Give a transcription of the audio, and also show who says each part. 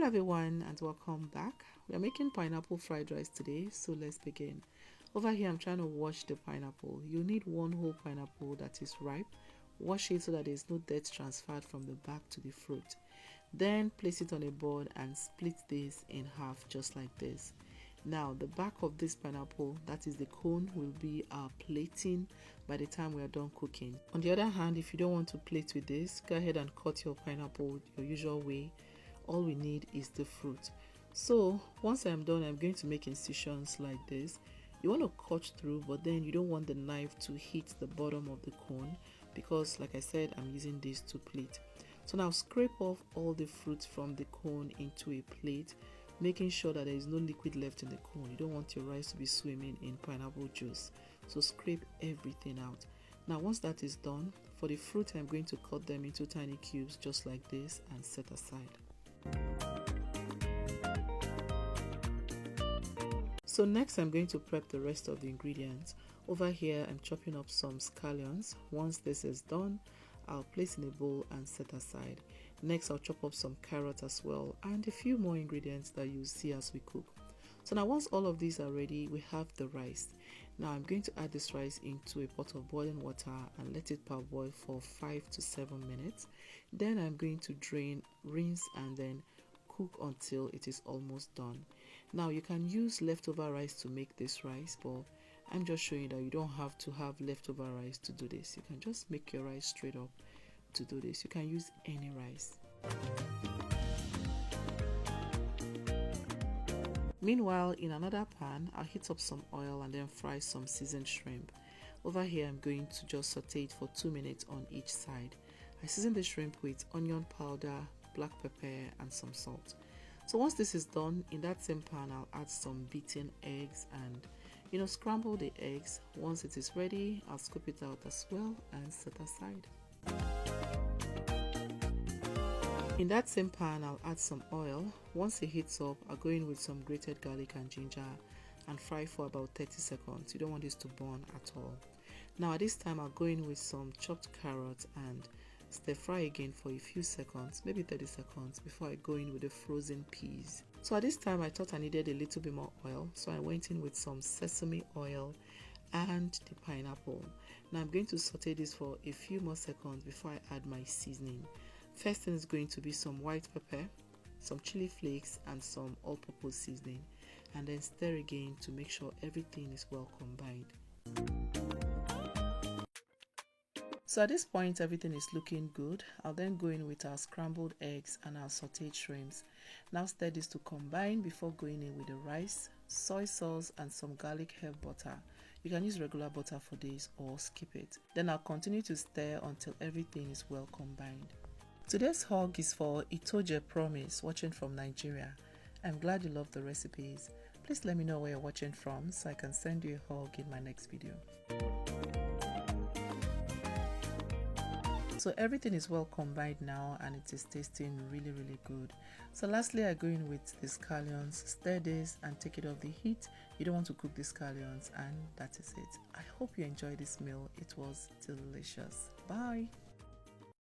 Speaker 1: everyone and welcome back. We are making pineapple fried rice today, so let's begin. Over here I'm trying to wash the pineapple. You need one whole pineapple that is ripe. Wash it so that there is no dirt transferred from the back to the fruit. Then place it on a board and split this in half just like this. Now the back of this pineapple, that is the cone, will be our plating by the time we are done cooking. On the other hand, if you don't want to plate with this, go ahead and cut your pineapple your usual way. All we need is the fruit. So once I'm done, I'm going to make incisions like this. You want to cut through, but then you don't want the knife to hit the bottom of the cone because, like I said, I'm using this to plate. So now scrape off all the fruit from the cone into a plate, making sure that there is no liquid left in the cone. You don't want your rice to be swimming in pineapple juice, so scrape everything out. Now once that is done, for the fruit I'm going to cut them into tiny cubes just like this and set aside. So next I'm going to prep the rest of the ingredients. Over here I'm chopping up some scallions. Once this is done, I'll place in a bowl and set aside. Next I'll chop up some carrots as well and a few more ingredients that you'll see as we cook. So now once all of these are ready, we have the rice. Now I'm going to add this rice into a pot of boiling water and let it parboil for 5 to 7 minutes. Then I'm going to drain, rinse and then cook until it is almost done. Now you can use leftover rice to make this rice, but I'm just showing you that you don't have to have leftover rice to do this. You can just make your rice straight up to do this. You can use any rice. Meanwhile, in another pan, I'll heat up some oil and then fry some seasoned shrimp. Over here I'm going to just saute it for 2 minutes on each side. I season the shrimp with onion powder, black pepper and some salt. So once this is done, in that same pan I'll add some beaten eggs and scramble the eggs. Once it is ready, I'll scoop it out as well and set aside. In that same pan I'll add some oil. Once it heats up, I'll go in with some grated garlic and ginger and fry for about 30 seconds. You don't want this to burn at all. Now at this time I'll go in with some chopped carrots and stir fry again for a few seconds, maybe 30 seconds, before I go in with the frozen peas. So at this time I thought I needed a little bit more oil, so I went in with some sesame oil and the pineapple. Now I'm going to saute this for a few more seconds before I add my seasoning. First thing is going to be some white pepper, some chili flakes and some all-purpose seasoning, and then stir again to make sure everything is well combined. So at this point everything is looking good. I'll then go in with our scrambled eggs and our sauteed shrimps. Now stir this to combine before going in with the rice, soy sauce and some garlic herb butter. You can use regular butter for this or skip it. Then I'll continue to stir until everything is well combined. Today's hug is for Itoje Promise, watching from Nigeria. I'm glad you love the recipes. Please let me know where you're watching from so I can send you a hug in my next video. So everything is well combined now and it is tasting really good. So lastly I go in with the scallions, stir this and take it off the heat. You don't want to cook the scallions, and that is it. I hope you enjoyed this meal. It was delicious. Bye.